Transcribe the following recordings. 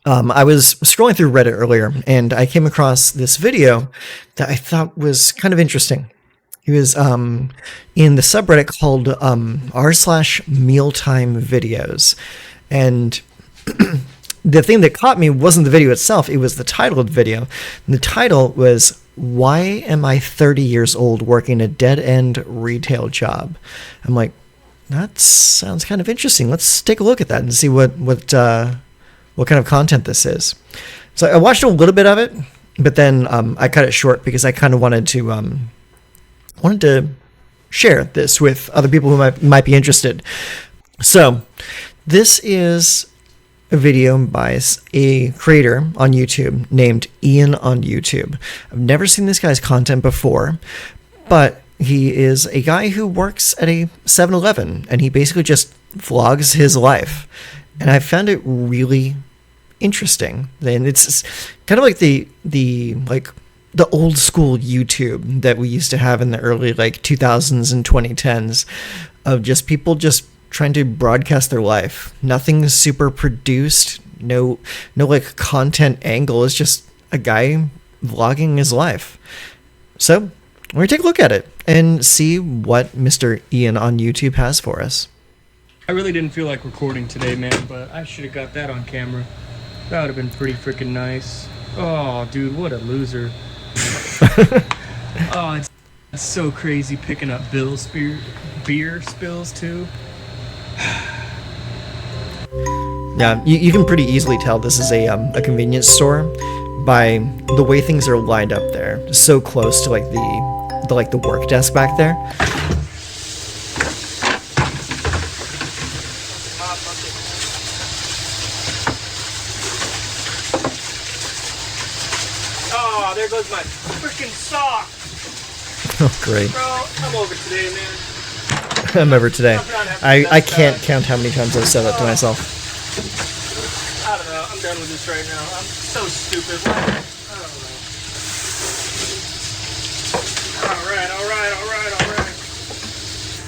I was scrolling through Reddit earlier, and I came across this video that I thought was kind of interesting. He was in the subreddit called r/mealtime videos, and the thing that caught me wasn't the video itself; it was the title of the video. And the title was "Why Am I 30 Years Old Working a Dead-End Retail Job?" I'm like, that sounds kind of interesting. Let's take a look at that and see what kind of content this is. So I watched a little bit of it, but then I cut it short because I kind of wanted to share this with other people who might be interested. So this is a video by a creator on YouTube named IanOnYoutube. I've never seen this guy's content before, but he is a guy who works at a 7-Eleven, and he basically just vlogs his life. And I found it really interesting. And it's kind of like the old school YouTube that we used to have in the early 2000s and 2010s of just people just trying to broadcast their life. Nothing super produced, no content angle. It's just a guy vlogging his life. So we're gonna take a look at it and see what Mr. Ian on YouTube has for us. I really didn't feel like recording today, man, but I should have got that on camera. That would have been pretty freaking nice. Oh, dude, what a loser. Oh, it's so crazy picking up beer spills, too. Yeah, you can pretty easily tell this is a convenience store by the way things are lined up there, so close to the work desk back there. Oh, there goes my freaking sock. Oh, great. Bro, I'm over today, man. I'm over today. I can't count how many times I've said that to myself. I don't know. I'm done with this right now. I'm so stupid. I don't know. All right.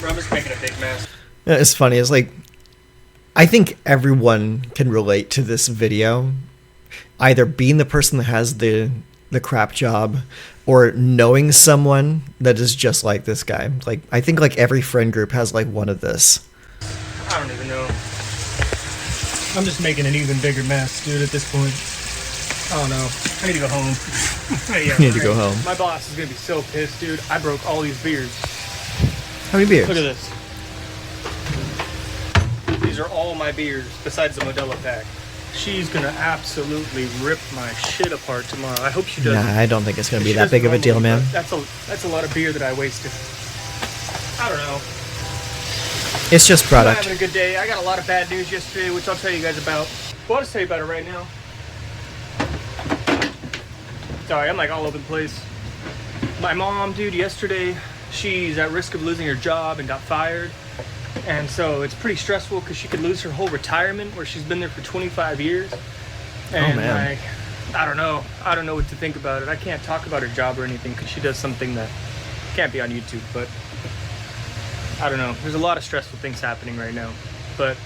Bro, I'm just making a big mess. It's funny. It's like, I think everyone can relate to this video. Either being the person that has the crap job, or knowing someone that is just like this guy. I think every friend group has one of this. I don't even know. I'm just making an even bigger mess, dude, at this point. I don't know. I need to go home. Yeah, you need to go home. My boss is going to be so pissed, dude. I broke all these beers. How many beers? Look at this. These are all my beers, besides the Modelo pack. She's going to absolutely rip my shit apart tomorrow. I hope she doesn't. Nah, I don't think it's going to be that big of a deal, man. That's a lot of beer that I wasted. I don't know. It's just product. I'm having a good day. I got a lot of bad news yesterday, which I'll tell you guys about. Well, I'll just tell you about it right now. Sorry, I'm all over the place. My mom, dude, yesterday, she's at risk of losing her job and got fired. And so it's pretty stressful because she could lose her whole retirement where she's been there for 25 years. And oh, man. I don't know. I don't know what to think about it. I can't talk about her job or anything because she does something that can't be on YouTube. But I don't know. There's a lot of stressful things happening right now. But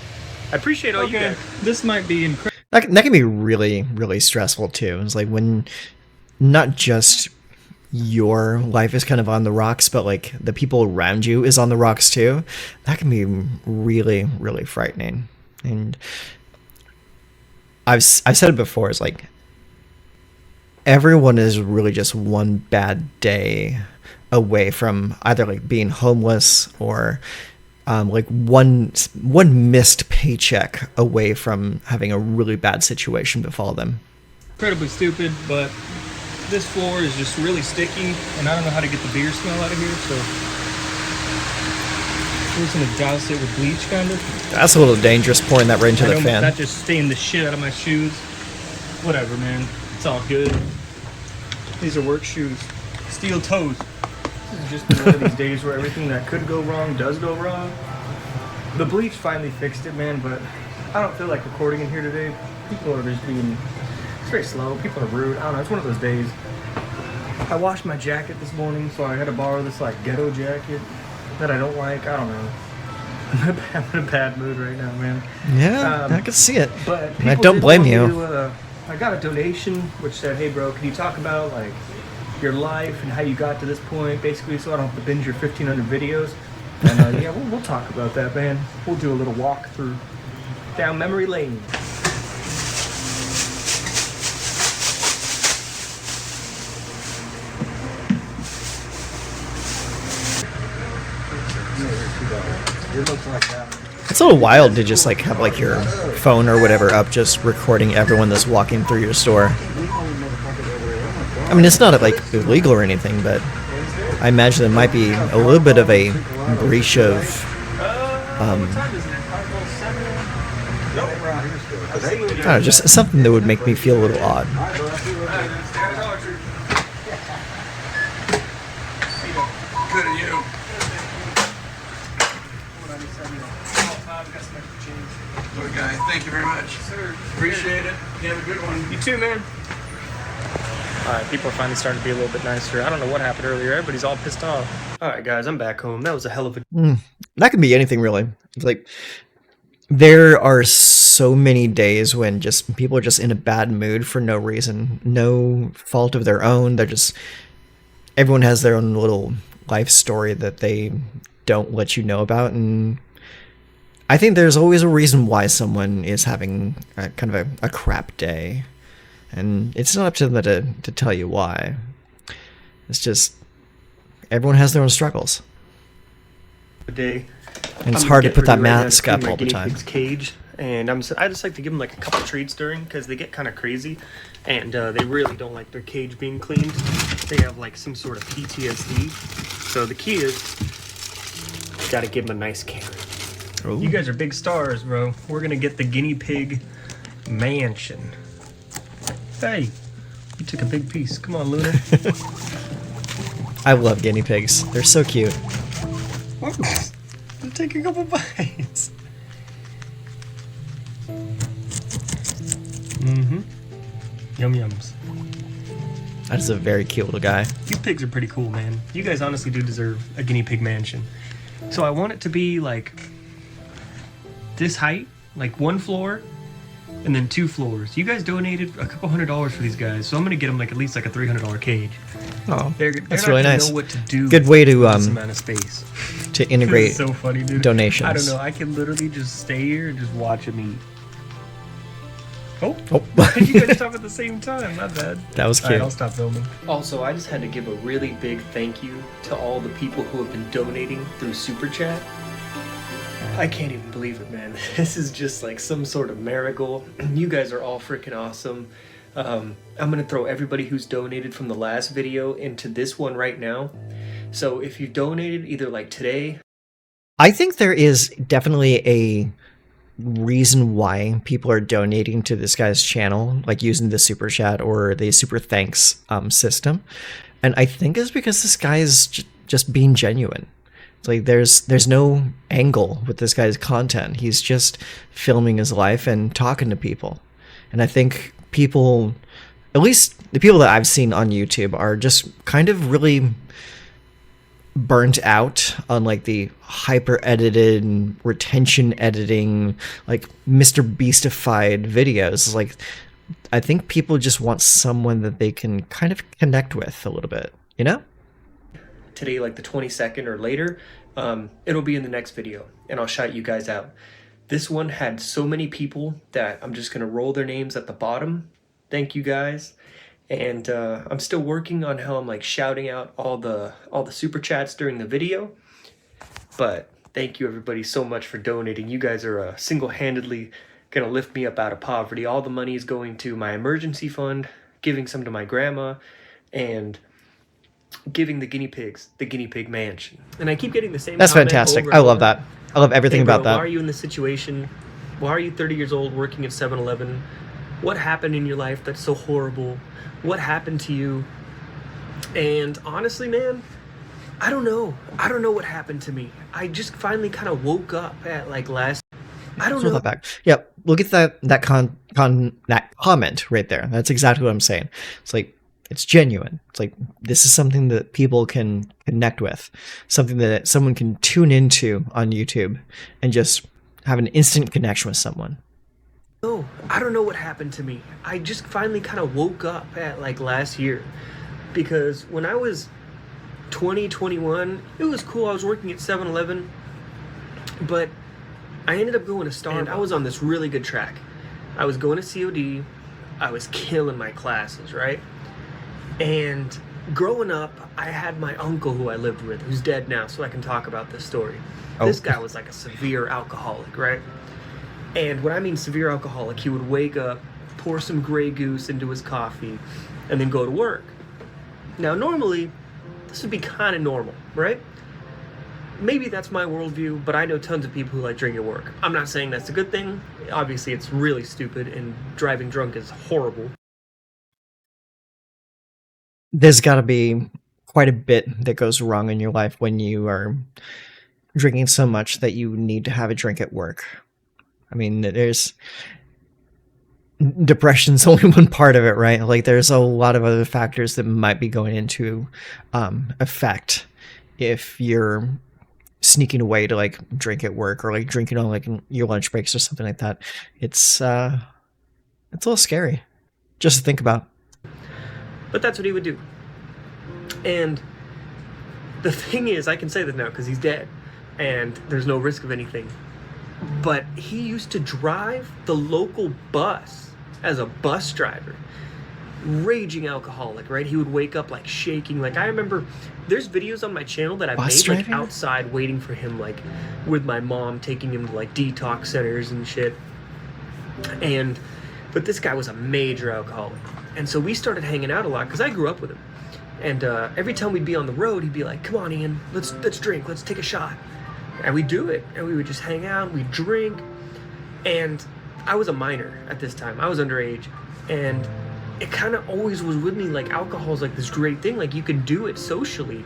I appreciate all you guys. This might be incredible. That can be really, really stressful too. It's when not just your life is kind of on the rocks, but the people around you is on the rocks too. That can be really, really frightening. And I've said it before, it's everyone is really just one bad day away from either being homeless or one missed paycheck away from having a really bad situation befall them. Incredibly stupid, but this floor is just really sticky, and I don't know how to get the beer smell out of here, so we're just gonna douse it with bleach, kind of. That's a little dangerous, pouring that right into the fan. That just stained the shit out of my shoes. Whatever, man. It's all good. These are work shoes. Steel toes. This is just one of these days where everything that could go wrong does go wrong. The bleach finally fixed it, man, but I don't feel like recording in here today. People are just being... It's very slow. People are rude. I don't know. It's one of those days. I washed my jacket this morning, so I had to borrow this ghetto jacket that I don't like. I don't know. I'm in a bad mood right now, man. Yeah, I can see it. But I people don't did blame want me you. to, I got a donation which said, "Hey, bro, can you talk about like your life and how you got to this point, basically, so I don't have to binge your 1,500 videos." And yeah, we'll talk about that, man. We'll do a little walk through down memory lane. It looks like that. It's a little wild to just like have like your phone or whatever up, just recording everyone that's walking through your store. I mean, it's not like illegal or anything, but I imagine there might be a little bit of a breach of I don't know, just something that would make me feel a little odd. Good at you. Good guy. Thank you very much. Sir. Appreciate it. You have a good one. You too, man. Alright, people are finally starting to be a little bit nicer. I don't know what happened earlier. Everybody's all pissed off. Alright, guys, I'm back home. That was a hell of a... That can be anything, really. It's like, there are so many days when just people are just in a bad mood for no reason, no fault of their own. They're just... Everyone has their own little life story that they don't let you know about, and I think there's always a reason why someone is having kind of a crap day, and it's not up to them to tell you why. It's just everyone has their own struggles, day. and it's hard to put that mask up all the time. Cage, and I just like to give them like a couple treats during, because they get kind of crazy, and they really don't like their cage being cleaned. They have like some sort of PTSD. So the key is, gotta give them a nice carrot. Ooh. You guys are big stars, bro. We're gonna get the guinea pig mansion. Hey, you took a big piece. Come on, Luna. I love guinea pigs. They're so cute. Take a couple bites. Yum yums. That is a very cute little guy. These pigs are pretty cool, man. You guys honestly do deserve a guinea pig mansion. So I want it to be like this height, like one floor, and then 2 floors. You guys donated a couple $100 for these guys, so I'm gonna get them like at least like a $300 cage. Oh, They're that's not really gonna nice. know what to do. Good way to with this amount of space. to integrate It's so funny, dude. donations. I don't know. I can literally just stay here and just watch them eat. Oh, you guys stop at the same time. Not bad. That was cute. Alright, I'll stop filming. Also, I just had to give a really big thank you to all the people who have been donating through Super Chat. I can't even believe it, man. This is just like some sort of miracle. You guys are all freaking awesome. I'm gonna throw everybody who's donated from the last video into this one right now. So if you donated either like today... I think there is definitely a reason why people are donating to this guy's channel, like using the super chat or the super thanks system, and I think it's because this guy is just being genuine. It's like there's no angle with this guy's content. He's just filming his life and talking to people, and I think people, at least the people that I've seen on YouTube, are just kind of really burnt out on like the hyper edited and retention editing, like Mr. Beastified videos. Like, I think people just want someone that they can kind of connect with a little bit, you know? Today, like the 22nd or later, it'll be in the next video and I'll shout you guys out. This one had so many people that I'm just gonna roll their names at the bottom. Thank you guys. And I'm still working on how I'm like shouting out all the super chats during the video. But thank you everybody so much for donating. You guys are single-handedly gonna lift me up out of poverty. All the money is going to my emergency fund, giving some to my grandma, and giving the guinea pigs the guinea pig mansion. And I keep getting the same. That's fantastic. I love that. I love everything about that. Why are you in this situation? Why are you 30 years old working at 7-Eleven? What happened in your life that's so horrible? What happened to you? And honestly, man, I don't know. I don't know what happened to me. I just finally kind of woke up at like last. I don't know. That back. Yeah, look at that comment right there. That's exactly what I'm saying. It's like it's genuine. It's like, this is something that people can connect with, something that someone can tune into on YouTube and just have an instant connection with someone. Oh, I don't know what happened to me. I just finally kind of woke up at like last year, because when I was 20, 21, it was cool. I was working at 7-Eleven, but I ended up going to Starbucks. And I was on this really good track. I was going to COD. I was killing my classes, right? And growing up, I had my uncle who I lived with, who's dead now, so I can talk about this story. Oh. This guy was like a severe alcoholic, right? And when I mean severe alcoholic, he would wake up, pour some Grey Goose into his coffee, and then go to work. Now, normally, this would be kind of normal, right? Maybe that's my worldview, but I know tons of people who like drink at work. I'm not saying that's a good thing. Obviously, it's really stupid, and driving drunk is horrible. There's got to be quite a bit that goes wrong in your life when you are drinking so much that you need to have a drink at work. I mean, there's depression's only one part of it, right? Like, there's a lot of other factors that might be going into effect if you're sneaking away to like drink at work, or like drinking on like your lunch breaks or something like that. It's a little scary just to think about. But that's what he would do. And the thing is, I can say this now because he's dead and there's no risk of anything. But he used to drive the local bus as a bus driver. Raging alcoholic, right? He would wake up like shaking. Like, I remember there's videos on my channel that I've made like outside waiting for him, like with my mom, taking him to like detox centers and shit. But this guy was a major alcoholic. And so we started hanging out a lot because I grew up with him. And every time we'd be on the road, he'd be like, "Come on, Ian, let's drink, let's take a shot." And we'd do it, and we would just hang out, we'd drink. And I was a minor at this time. I was underage. And it kind of always was with me, like, alcohol's like this great thing. Like, you can do it socially,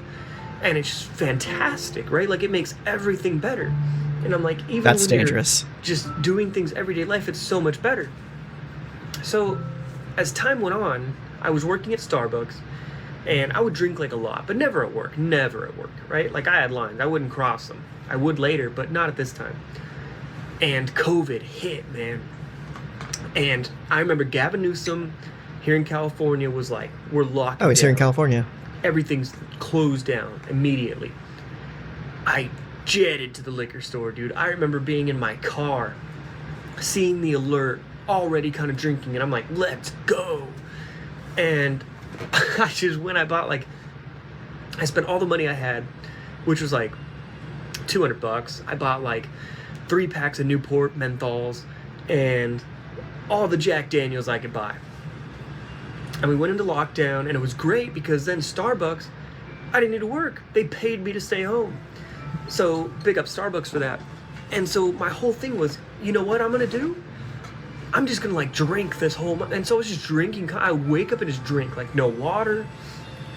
and it's just fantastic, right? Like, it makes everything better. And I'm like, even that's when dangerous. You're just doing things everyday life, it's so much better. So as time went on, I was working at Starbucks, and I would drink like a lot, but never at work, right? Like, I had lines, I wouldn't cross them. I would later, but not at this time. And COVID hit, man. And I remember Gavin Newsom here in California was like, we're locked down. Oh, he's here in California. Everything's closed down immediately. I jetted to the liquor store, dude. I remember being in my car, seeing the alert, already kind of drinking, and I'm like, let's go. And I spent all the money I had, which was like $200. I bought like 3 packs of Newport menthols and all the Jack Daniels I could buy. And we went into lockdown, and it was great because then Starbucks, I didn't need to work. They paid me to stay home. So big up Starbucks for that. And so my whole thing was, you know what I'm going to do? I'm just going to like drink this whole month. And so I was just drinking. I would wake up and just drink, like no water,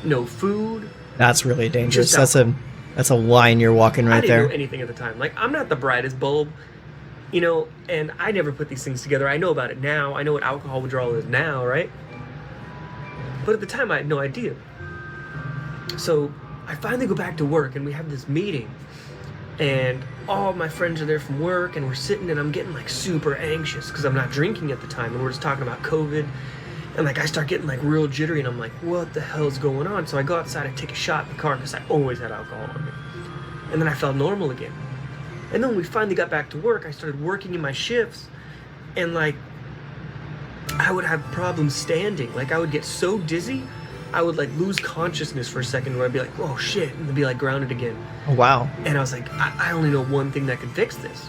no food. That's really dangerous. That's a line you're walking right there. I didn't know anything at the time. Like, I'm not the brightest bulb, you know, and I never put these things together. I know about it now. I know what alcohol withdrawal is now, right? But at the time, I had no idea. So I finally go back to work, and we have this meeting, and all my friends are there from work, and we're sitting, and I'm getting like super anxious because I'm not drinking at the time, and we're just talking about COVID. And like, I start getting like real jittery, and I'm like, what the hell's going on? So I go outside and take a shot in the car because I always had alcohol on me. And then I felt normal again. And then when we finally got back to work, I started working in my shifts, and like, I would have problems standing. Like, I would get so dizzy, I would like lose consciousness for a second where I'd be like, oh shit, and then be like grounded again. Oh, wow. And I was like, I only know one thing that could fix this.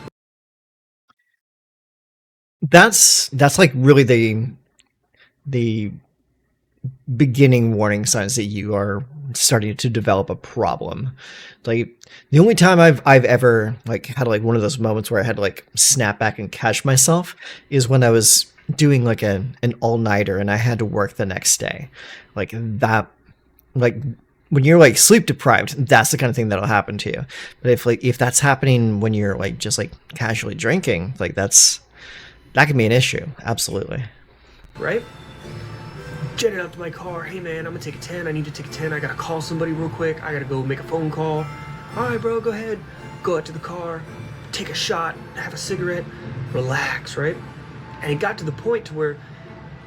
That's like really the beginning warning signs that you are starting to develop a problem. Like, the only time I've ever like had like one of those moments where I had to like snap back and catch myself is when I was doing like an all-nighter and I had to work the next day. Like that, like when you're like sleep deprived, that's the kind of thing that'll happen to you. But if that's happening when you're like just like casually drinking, like that can be an issue. Absolutely. Right? jetted out to my car. Hey man, I'm gonna take a 10. I need to take a 10. I gotta call somebody real quick. I gotta go make a phone call. All right, bro, go ahead. Go out to the car, take a shot, have a cigarette, relax, right? And it got to the point to where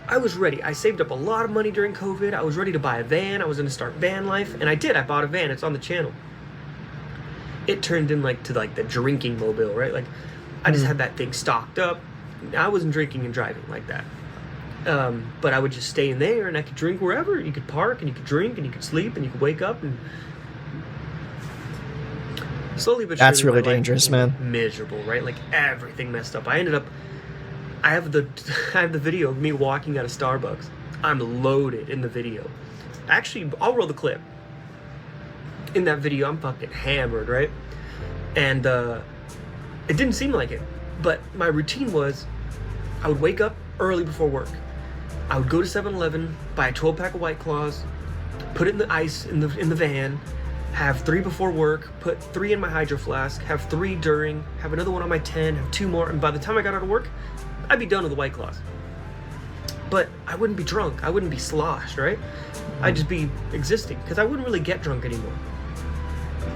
I was ready. I saved up a lot of money during COVID. I was ready to buy a van. I was gonna start van life, and I did. I bought a van. It's on the channel. It turned in to the drinking mobile, right? Like, I just had that thing stocked up. I wasn't drinking and driving like that. But I would just stay in there, and I could drink wherever. You could park, and you could drink, and you could sleep, and you could wake up, and slowly but surely, That's really dangerous, man. Miserable, right? Like, everything messed up. I have the video of me walking out of Starbucks. I'm loaded in the video. Actually, I'll roll the clip. In that video, I'm fucking hammered, right? And it didn't seem like it, but my routine was I would wake up early before work. I would go to 7-Eleven, buy a 12-pack of White Claws, put it in the ice in the van, have 3 before work, put 3 in my hydro flask, have 3 during, have another one on my 10, have 2 more, and by the time I got out of work, I'd be done with the White Claws. But I wouldn't be drunk. I wouldn't be sloshed, right? I'd just be existing, because I wouldn't really get drunk anymore.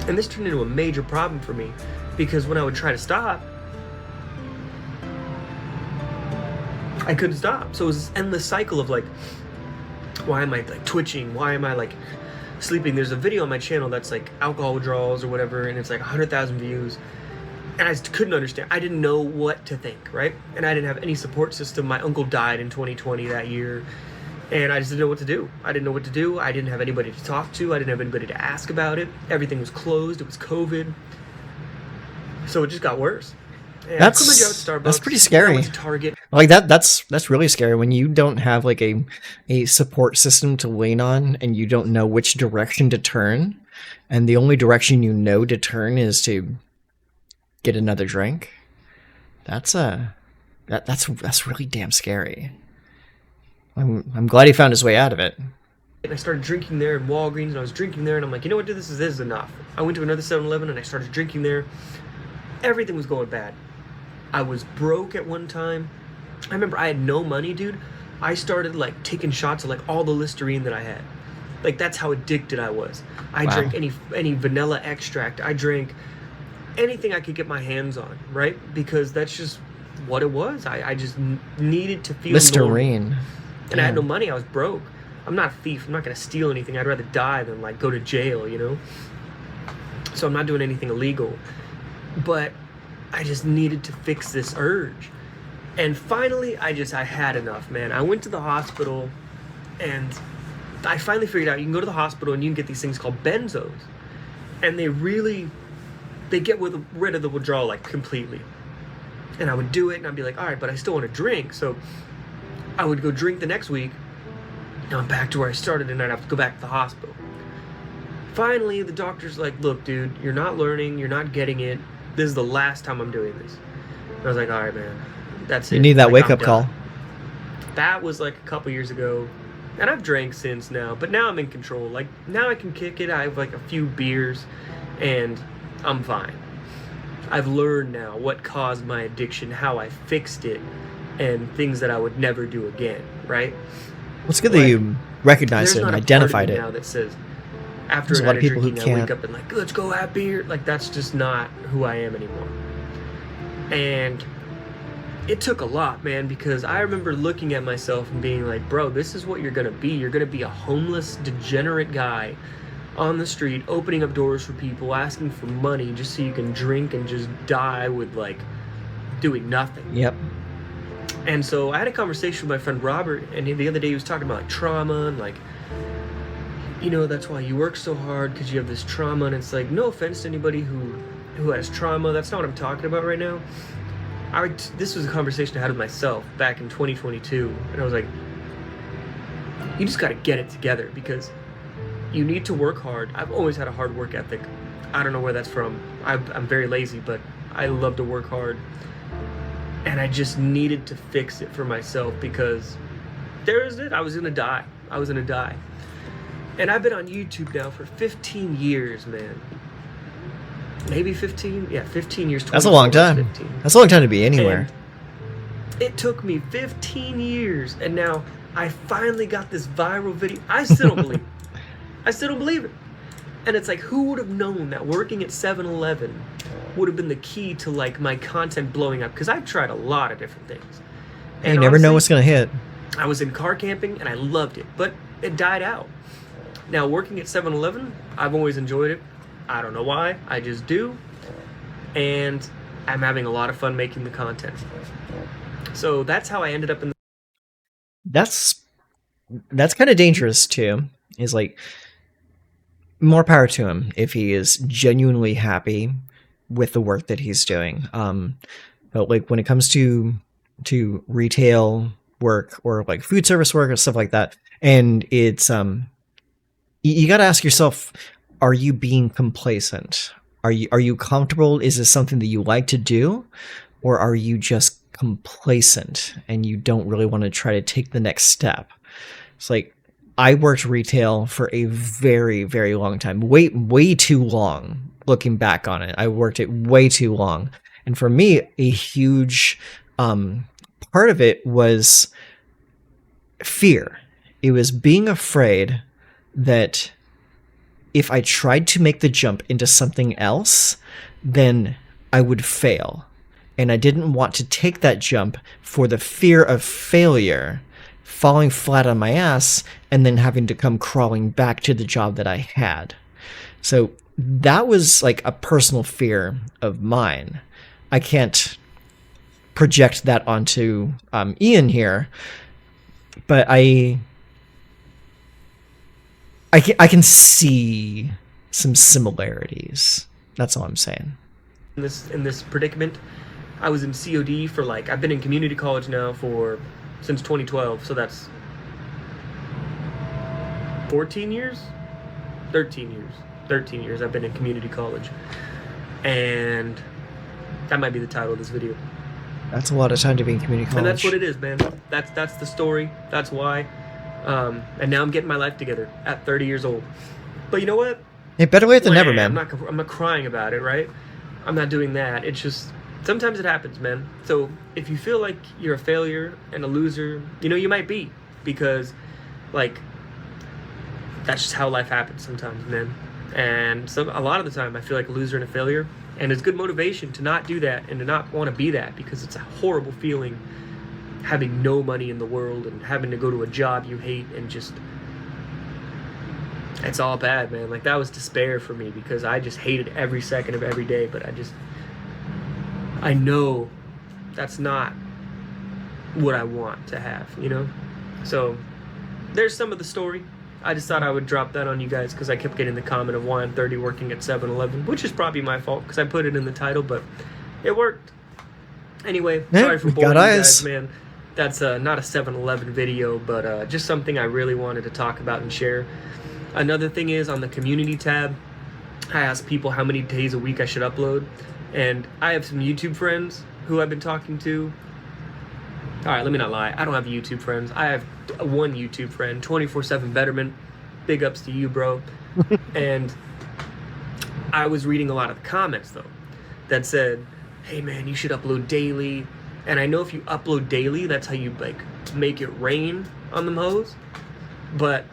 And this turned into a major problem for me, because when I would try to stop, I couldn't stop. So it was this endless cycle of like, why am I like twitching? Why am I like sleeping? There's a video on my channel that's like alcohol withdrawals or whatever, and it's like 100,000 views. And I just couldn't understand. I didn't know what to think, right? And I didn't have any support system. My uncle died in 2020 that year, and I just didn't know what to do. I didn't know what to do. I didn't have anybody to talk to. I didn't have anybody to ask about it. Everything was closed. It was COVID. So it just got worse. And I quit my job at Starbucks. That's pretty scary. I went to Target. Like that's really scary when you don't have like a support system to lean on, and you don't know which direction to turn, and the only direction you know to turn is to get another drink. That's really damn scary. I'm glad he found his way out of it. And I started drinking there in Walgreens, and I was drinking there, and I'm like, you know what, dude, this is enough. I went to another 7-Eleven, and I started drinking there. Everything was going bad. I was broke at one time. I remember I had no money, dude. I started like taking shots of like all the Listerine that I had. Like, that's how addicted I was. I drank any vanilla extract. I drank anything I could get my hands on, right? Because that's just what it was. I just needed to feel Listerine. normal. And I had no money. I was broke. I'm not a thief. I'm not going to steal anything. I'd rather die than like go to jail, you know? So I'm not doing anything illegal. But I just needed to fix this urge. And finally, I had enough, man. I went to the hospital, and I finally figured out you can go to the hospital and you can get these things called benzos. And they get rid of the withdrawal like completely. And I would do it, and I'd be like, all right, but I still want to drink. So I would go drink the next week. Now I'm back to where I started, and I'd have to go back to the hospital. Finally, the doctor's like, look, dude, you're not learning, you're not getting it. This is the last time I'm doing this. And I was like, all right, man, that's it. You need that like, wake-up call. That was like a couple years ago. And I've drank since now, but now I'm in control. Like, now I can kick it. I have like a few beers, and I'm fine. I've learned now what caused my addiction, how I fixed it, and things that I would never do again, right? Well, it's good that you recognized it and identified it. Now that says, after There's a lot of people who I can't. wake up and like, let's go have beer. Like, that's just not who I am anymore. And it took a lot, man, because I remember looking at myself and being like, bro, this is what you're gonna be. You're gonna be a homeless, degenerate guy on the street, opening up doors for people, asking for money just so you can drink and just die with like doing nothing. Yep. And so I had a conversation with my friend Robert, and the other day he was talking about like trauma and like, you know, that's why you work so hard, because you have this trauma. And it's like, no offense to anybody who has trauma, that's not what I'm talking about right now. This was a conversation I had with myself back in 2022, and I was like, you just got to get it together, because you need to work hard. I've always had a hard work ethic. I don't know where that's from. I'm very lazy, but I love to work hard. And I just needed to fix it for myself, because there's it. I was going to die. And I've been on YouTube now for 15 years, man. Maybe 15? Yeah, 15 years. That's a long time. 15. That's a long time to be anywhere. And it took me 15 years. And now I finally got this viral video. I still don't believe it. I still don't believe it. And it's like, who would have known that working at 7-Eleven would have been the key to like my content blowing up? Because I've tried a lot of different things. And you never know what's going to hit. I was in car camping and I loved it, but it died out. Now working at 7-Eleven, I've always enjoyed it. I don't know why, I just do. And I'm having a lot of fun making the content. So that's how I ended up in the... That's kind of dangerous too. Is like, more power to him if he is genuinely happy with the work that he's doing. But like when it comes to retail work or like food service work or stuff like that, and it's you got to ask yourself, are you being complacent? Are you comfortable? Is this something that you like to do, or are you just complacent and you don't really want to try to take the next step? It's like, I worked retail for a very, very long time, way too long. Looking back on it, I worked it way too long, and for me, a huge part of it was fear. It was being afraid that if I tried to make the jump into something else, then I would fail. And I didn't want to take that jump for the fear of failure, falling flat on my ass, and then having to come crawling back to the job that I had. So that was like a personal fear of mine. I can't project that onto Ian here, but I can see some similarities. That's all I'm saying. In this predicament, I was in COD for like, I've been in community college now since 2012, so that's 14 years? 13 years. 13 years I've been in community college. And that might be the title of this video. That's a lot of time to be in community college. And that's what it is, man. That's the story. That's why. And now I'm getting my life together at 30 years old. But you know what? Hey, better late than never, man. I'm not crying about it, right? I'm not doing that. It's just, sometimes it happens, man. So if you feel like you're a failure and a loser, you might be. Because, like, that's just how life happens sometimes, man. And a lot of the time I feel like a loser and a failure. And it's good motivation to not do that and to not want to be that, because it's a horrible feeling having no money in the world and having to go to a job you hate, and just, it's all bad, man. Like, that was despair for me, because I just hated every second of every day. But I know that's not what I want to have, So there's some of the story. I just thought I would drop that on you guys, because I kept getting the comment of why I'm 30 working at 7-Eleven, which is probably my fault because I put it in the title, but it worked. Anyway, sorry for boring you guys, man. That's not a 7-Eleven video, but just something I really wanted to talk about and share. Another thing is, on the community tab, I asked people how many days a week I should upload, and I have some YouTube friends who I've been talking to. All right, let me not lie. I don't have YouTube friends. I have one YouTube friend, 24/7 Betterment. Big ups to you, bro. And I was reading a lot of the comments, though, that said, hey, man, you should upload daily. And I know if you upload daily, that's how you, like, make it rain on them hoes. But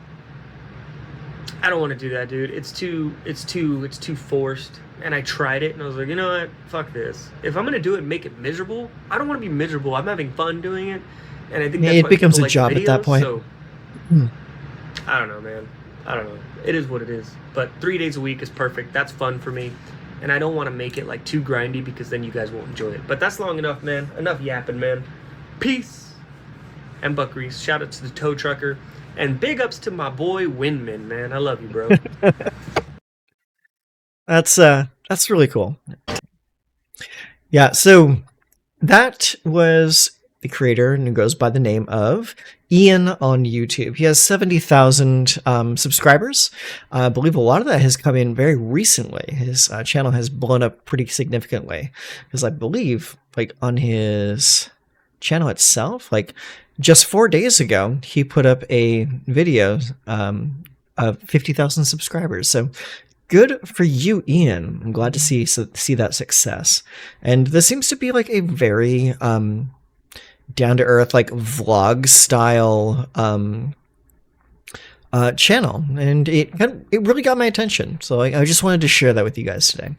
I don't want to do that, dude. It's too forced. And I tried it, and I was like, you know what? Fuck this. If I'm gonna do it and make it miserable, I don't want to be miserable. I'm having fun doing it, and I think that's it becomes a like job videos, at that point. So, I don't know, man. I don't know. It is what it is. But 3 days a week is perfect. That's fun for me, and I don't want to make it like too grindy, because then you guys won't enjoy it. But that's long enough, man. Enough yapping, man. Peace. And Buck Reese. Shout out to the tow trucker, and big ups to my boy Windman, man. I love you, bro. That's really cool. Yeah, so that was the creator, and goes by the name of Ian on YouTube. He has 70,000 subscribers. I believe a lot of that has come in very recently. His channel has blown up pretty significantly, because I believe, like, on his channel itself, like, just 4 days ago, he put up a video of 50,000 subscribers. So good for you, Ian. I'm glad to see that success. And this seems to be like a very down to earth, like vlog style channel, and it really got my attention. So I just wanted to share that with you guys today.